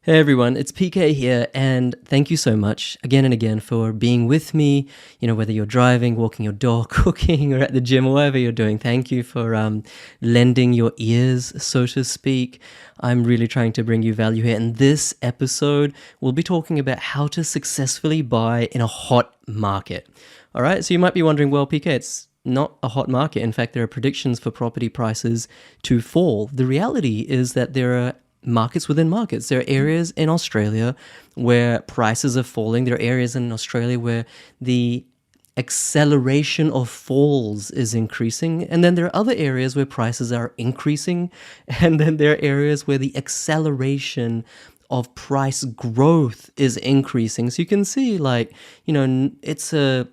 Hey everyone, it's PK here, and thank you so much again and again for being with me. Whether you're driving, walking your dog, cooking, or at the gym, or whatever you're doing, thank you for lending your ears, so to speak. I'm really trying to bring you value here. In this episode, we'll be talking about how to successfully buy in a hot market. All right, so you might be wondering, well, PK, it's not a hot market. In fact, there are predictions for property prices to fall. The reality is that there are markets within markets. There are areas in Australia where prices are falling. There are areas in Australia where the acceleration of falls is increasing. And then there are other areas where prices are increasing. And then there are areas where the acceleration of price growth is increasing. So you can see, it's a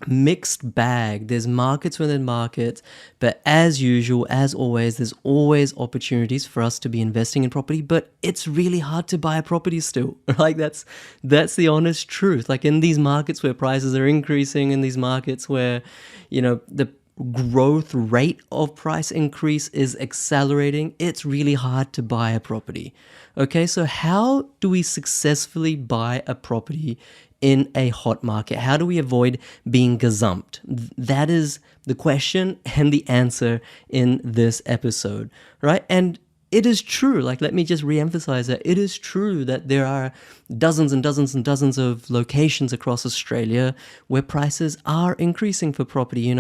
mixed bag. There's markets within markets, but as usual, as always, there's always opportunities for us to be investing in property, but it's really hard to buy a property still. That's the honest truth. In these markets where prices are increasing, in these markets where the growth rate of price increase is accelerating, it's really hard to buy a property. Okay, so how do we successfully buy a property in a hot market? How do we avoid being gazumped? That is the question and the answer in this episode, right? And it is true, let me just reemphasize that it is true that there are dozens and dozens and dozens of locations across Australia where prices are increasing for property.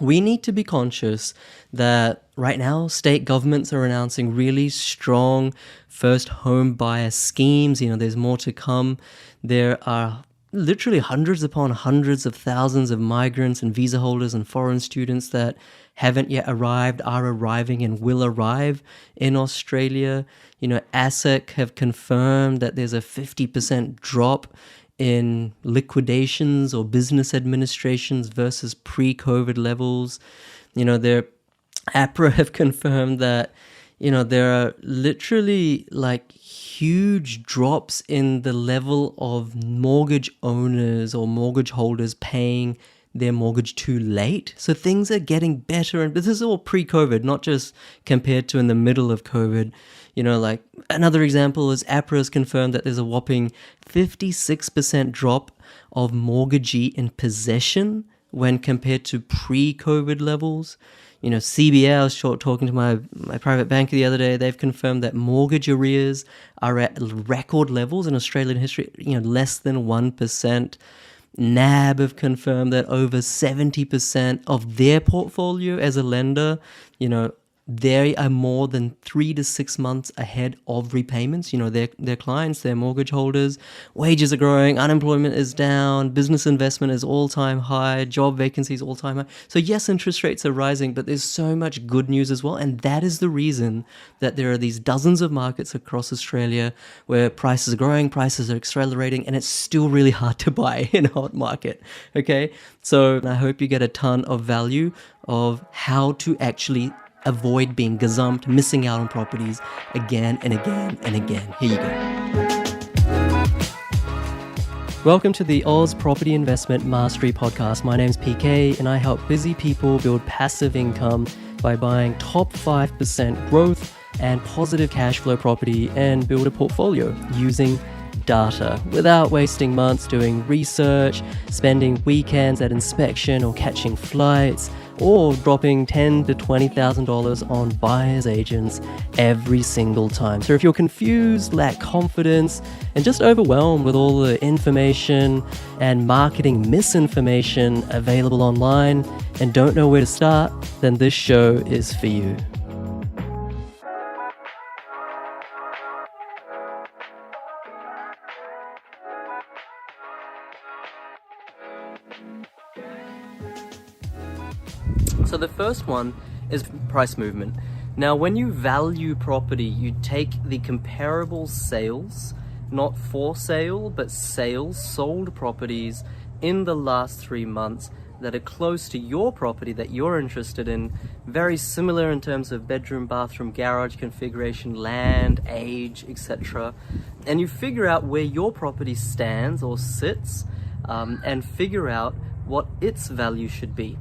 We need to be conscious that right now state governments are announcing really strong first home buyer schemes. There's more to come. There are literally hundreds upon hundreds of thousands of migrants and visa holders and foreign students that haven't yet arrived, are arriving and will arrive in Australia. ASIC have confirmed that there's a 50% drop in liquidations or business administrations versus pre-COVID levels. APRA have confirmed that, there are literally huge drops in the level of mortgage owners or mortgage holders paying their mortgage too late. So things are getting better, and this is all pre-COVID, not just compared to in the middle of COVID. Another example is APRA has confirmed that there's a whopping 56% drop of mortgagee in possession when compared to pre-COVID levels. CBA, I was talking to my private banker the other day, they've confirmed that mortgage arrears are at record levels in Australian history, less than 1%. NAB have confirmed that over 70% of their portfolio as a lender, they are more than 3 to 6 months ahead of repayments. Their clients, their mortgage holders. Wages are growing, unemployment is down, business investment is all-time high, job vacancies all-time high. So yes, interest rates are rising, but there's so much good news as well. And that is the reason that there are these dozens of markets across Australia where prices are growing, prices are accelerating, and it's still really hard to buy in a hot market. Okay, so I hope you get a ton of value of how to actually avoid being gazumped, missing out on properties again and again and again. Here you go. Welcome to the Oz Property Investment Mastery Podcast. My name's PK, and I help busy people build passive income by buying top 5% growth and positive cash flow property and build a portfolio using data without wasting months doing research, spending weekends at inspection or catching flights, or dropping $10,000 to $20,000 on buyer's agents every single time. So if you're confused, lack confidence, and just overwhelmed with all the information and marketing misinformation available online and don't know where to start, then this show is for you. So the first one is price movement. Now, when you value property, you take the comparable sales, not for sale, but sales, sold properties in the last 3 months that are close to your property that you're interested in, very similar in terms of bedroom, bathroom, garage configuration, land, age, etc. And you figure out where your property stands or sits, and figure out what its value should be.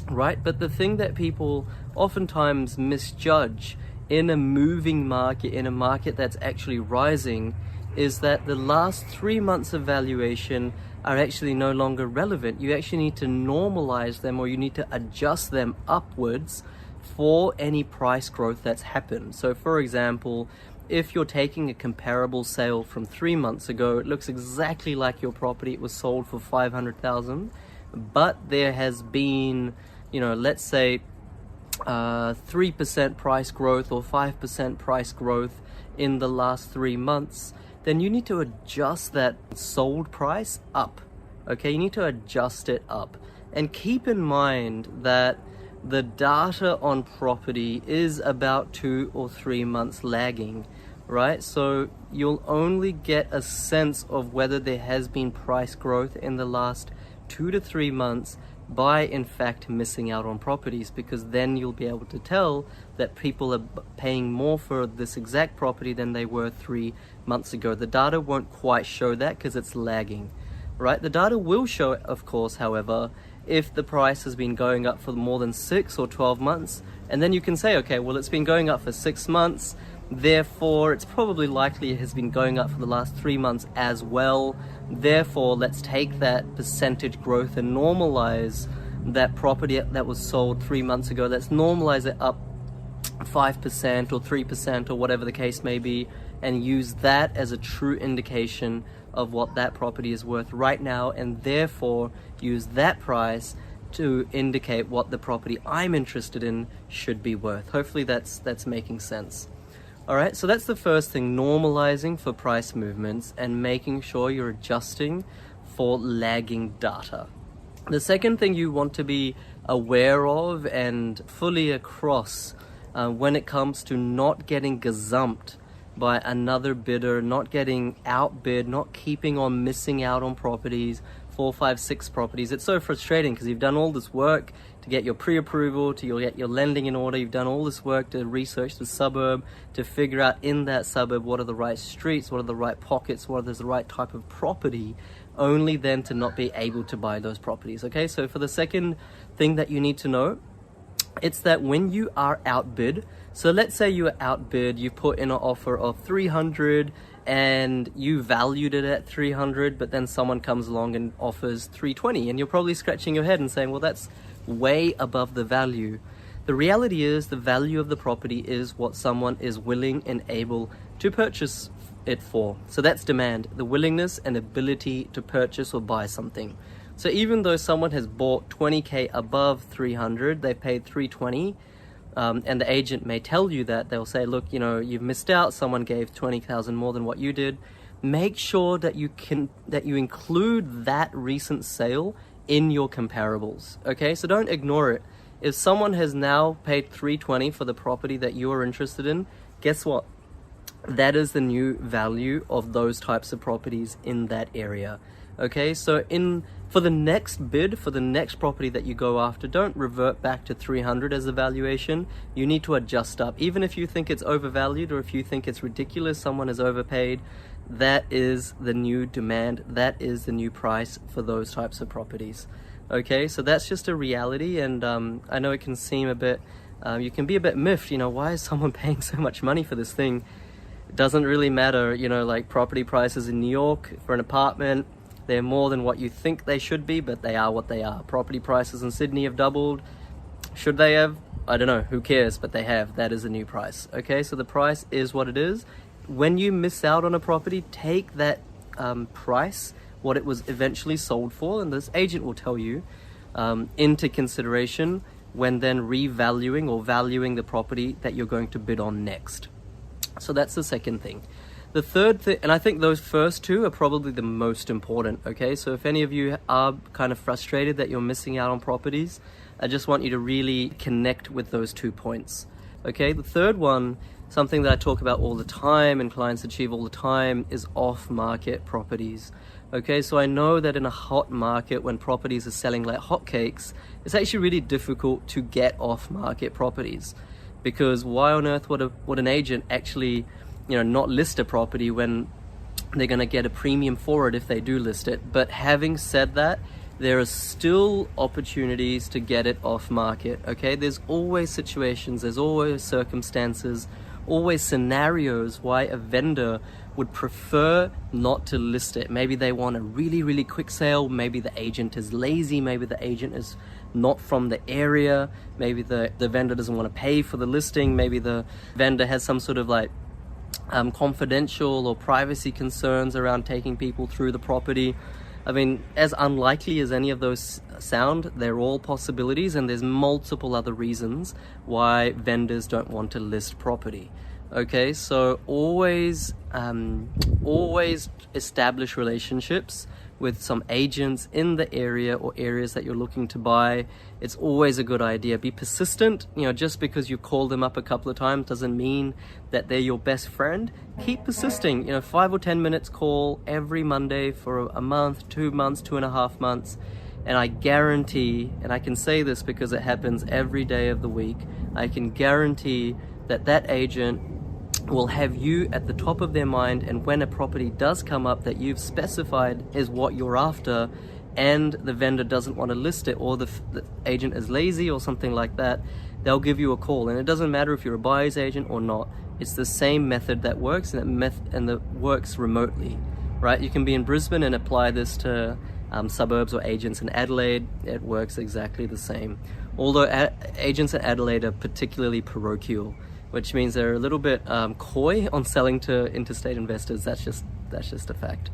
Right? But the thing that people oftentimes misjudge in a moving market, in a market that's actually rising, is that the last 3 months of valuation are actually no longer relevant. You actually need to normalize them, or you need to adjust them upwards for any price growth that's happened. So for example, if you're taking a comparable sale from 3 months ago, it looks exactly like your property, it was sold for 500,000, but there has been, let's say 3% price growth or 5% price growth in the last 3 months, then you need to adjust that sold price up. Okay, you need to adjust it up. And keep in mind that the data on property is about 2 or 3 months lagging, right? So you'll only get a sense of whether there has been price growth in the last 2 to 3 months by in fact missing out on properties, because then you'll be able to tell that people are paying more for this exact property than they were 3 months ago. The data won't quite show that because it's lagging, right? The data will show it, of course, however, if the price has been going up for more than 6 or 12 months, and then you can say, okay, well, it's been going up for 6 months, therefore it's probably likely it has been going up for the last 3 months as well. Therefore, let's take that percentage growth and normalize that property that was sold 3 months ago. Let's normalize it up 5% or 3% or whatever the case may be, and use that as a true indication of what that property is worth right now, and therefore use that price to indicate what the property I'm interested in should be worth. Hopefully that's making sense. Alright, so that's the first thing, normalizing for price movements and making sure you're adjusting for lagging data. The second thing you want to be aware of and fully across when it comes to not getting gazumped by another bidder, not getting outbid, not keeping on missing out on properties, 4, 5, 6 properties. It's so frustrating because you've done all this work to get your pre-approval, to get your lending in order. You've done all this work to research the suburb, to figure out in that suburb what are the right streets, what are the right pockets, what is the right type of property, only then to not be able to buy those properties. Okay, so for the second thing that you need to know, it's that when you are outbid, so let's say you are outbid, you put in an offer of 300 and you valued it at 300, but then someone comes along and offers 320, and you're probably scratching your head and saying, well, that's way above the value. The reality is the value of the property is what someone is willing and able to purchase it for. So that's demand, the willingness and ability to purchase or buy something. So even though someone has bought 20k above 300, they paid 320, and the agent may tell you that, they'll say, look, you've missed out, someone gave 20,000 more than what you did. Make sure that you include that recent sale in your comparables. Okay, so don't ignore it. If someone has now paid 320 for the property that you are interested in, guess what? That is the new value of those types of properties in that area. Okay, so for the next bid, for the next property that you go after, don't revert back to 300 as a valuation. You need to adjust up. Even if you think it's overvalued or if you think it's ridiculous, someone has overpaid, that is the new demand. That is the new price for those types of properties. Okay, so that's just a reality, and I know it can seem a bit, you can be a bit miffed, why is someone paying so much money for this thing? It doesn't really matter, like property prices in New York for an apartment, they're more than what you think they should be, but they are what they are. Property prices in Sydney have doubled. Should they have? I don't know, who cares, but they have. That is a new price. Okay, so the price is what it is. When you miss out on a property, take that price, what it was eventually sold for, and this agent will tell you, into consideration when then revaluing or valuing the property that you're going to bid on next. So that's the second thing. The third thing, and I think those first two are probably the most important, okay? So if any of you are kind of frustrated that you're missing out on properties, I just want you to really connect with those 2 points, okay? The third one, something that I talk about all the time and clients achieve all the time, is off-market properties. Okay, so I know that in a hot market, when properties are selling like hotcakes, it's actually really difficult to get off-market properties, because why on earth would an agent actually, not list a property when they're going to get a premium for it if they do list it? But having said that, there are still opportunities to get it off market. Okay, there's always situations, there's always circumstances always scenarios why a vendor would prefer not to list it. Maybe they want a really, really quick sale. Maybe the agent is lazy. Maybe the agent is not from the area. Maybe the vendor doesn't want to pay for the listing. Maybe the vendor has some sort of like confidential or privacy concerns around taking people through the property. I mean, as unlikely as any of those sound, they're all possibilities, and there's multiple other reasons why vendors don't want to list property. Okay, so always establish relationships with some agents in the area or areas that you're looking to buy. It's always a good idea. Be persistent. Just because you call them up a couple of times doesn't mean that they're your best friend. Keep persisting. 5 or 10 minutes call every Monday for a month, 2 months, 2.5 months. And I guarantee, and I can say this because it happens every day of the week, I can guarantee that agent will have you at the top of their mind, and when a property does come up that you've specified is what you're after, and the vendor doesn't want to list it, or the agent is lazy or something like that, they'll give you a call. And it doesn't matter if you're a buyer's agent or not. It's the same method that works, and that works remotely, right? You can be in Brisbane and apply this to suburbs or agents in Adelaide. It works exactly the same. Although agents in Adelaide are particularly parochial, which means they're a little bit coy on selling to interstate investors. That's just a fact.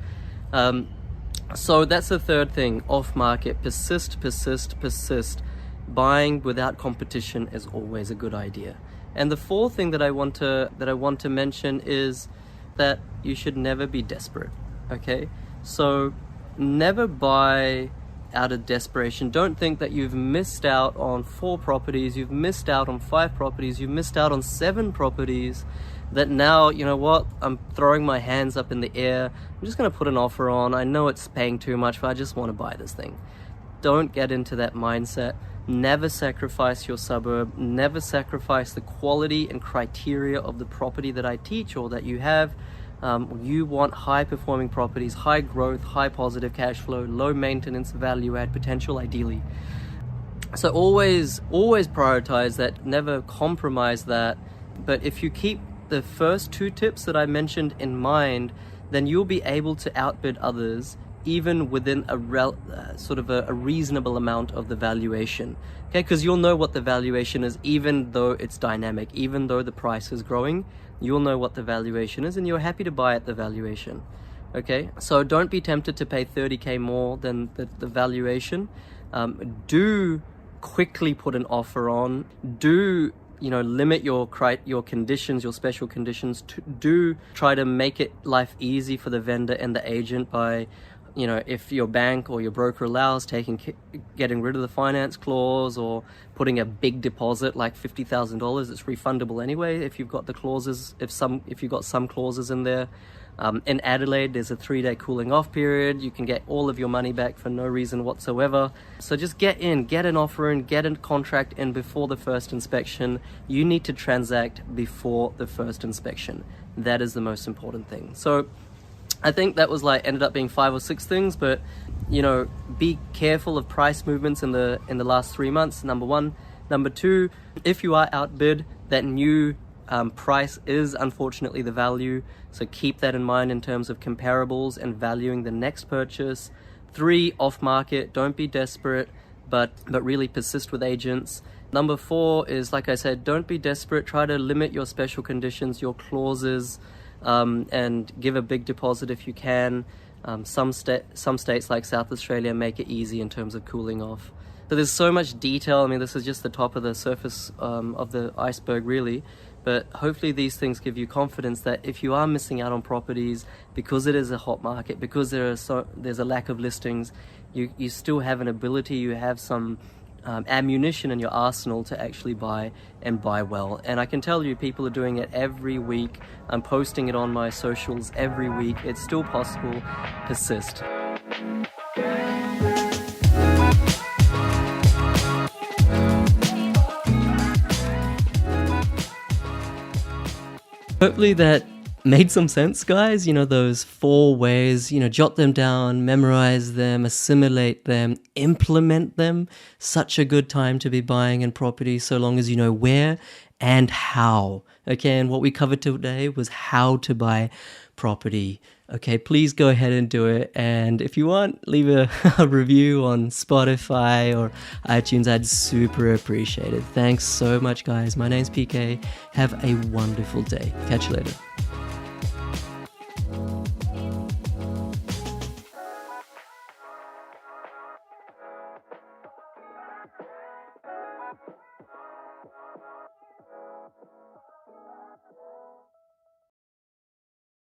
So that's the third thing, off market. Persist. Buying without competition is always a good idea. And the fourth thing that I want to mention is that you should never be desperate. Okay, so never buy out of desperation. Don't think that you've missed out on 4 properties, you've missed out on 5 properties, you've missed out on 7 properties, that now, I'm throwing my hands up in the air, I'm just going to put an offer on, I know it's paying too much, but I just want to buy this thing. Don't get into that mindset. Never sacrifice your suburb, never sacrifice the quality and criteria of the property that I teach or that you have. You want high performing properties, high growth, high positive cash flow, low maintenance, value add potential ideally. So always prioritize that, never compromise that. But if you keep the first 2 tips that I mentioned in mind, then you'll be able to outbid others even within a reasonable amount of the valuation. Okay, because you'll know what the valuation is, even though it's dynamic, even though the price is growing, you'll know what the valuation is, and you're happy to buy at the valuation. Okay, so don't be tempted to pay 30K more than the valuation. Do quickly put an offer on. Do limit your conditions, your special conditions. Do try to make it life easy for the vendor and the agent by, if your bank or your broker allows, getting rid of the finance clause or putting a big deposit like $50,000. It's refundable anyway if you've got the clauses, if you've got some clauses in there. In Adelaide, there's a 3-day cooling off period. You can get all of your money back for no reason whatsoever. So just get an offer in, get a contract in before the first inspection. You need to transact before the first inspection. That is the most important thing. So I think that was ended up being 5 or 6 things, but be careful of price movements in the last 3 months, number 1. Number 2, if you are outbid, that new price is unfortunately the value, so keep that in mind in terms of comparables and valuing the next purchase. 3, off market, don't be desperate, but really persist with agents. Number 4 is, like I said, don't be desperate. Try to limit your special conditions, your clauses, and give a big deposit if you can. Some states like South Australia make it easy in terms of cooling off. So there's so much detail. I mean, this is just the top of the surface of the iceberg, really. But hopefully these things give you confidence that if you are missing out on properties because it is a hot market, because there's a lack of listings, you still have an ability, you have some ammunition in your arsenal to actually buy and buy well. And I can tell you, people are doing it every week. I'm posting it on my socials every week. It's still possible. Persist. Hopefully that made some sense, guys. Those 4 ways, jot them down, memorize them, assimilate them, implement them. Such a good time to be buying in property, so long as you know where and how. Okay, and what we covered today was how to buy property. Okay, please go ahead and do it. And if you want, leave a review on Spotify or iTunes. I'd super appreciate it. Thanks so much, guys. My name's PK. Have a wonderful day. Catch you later.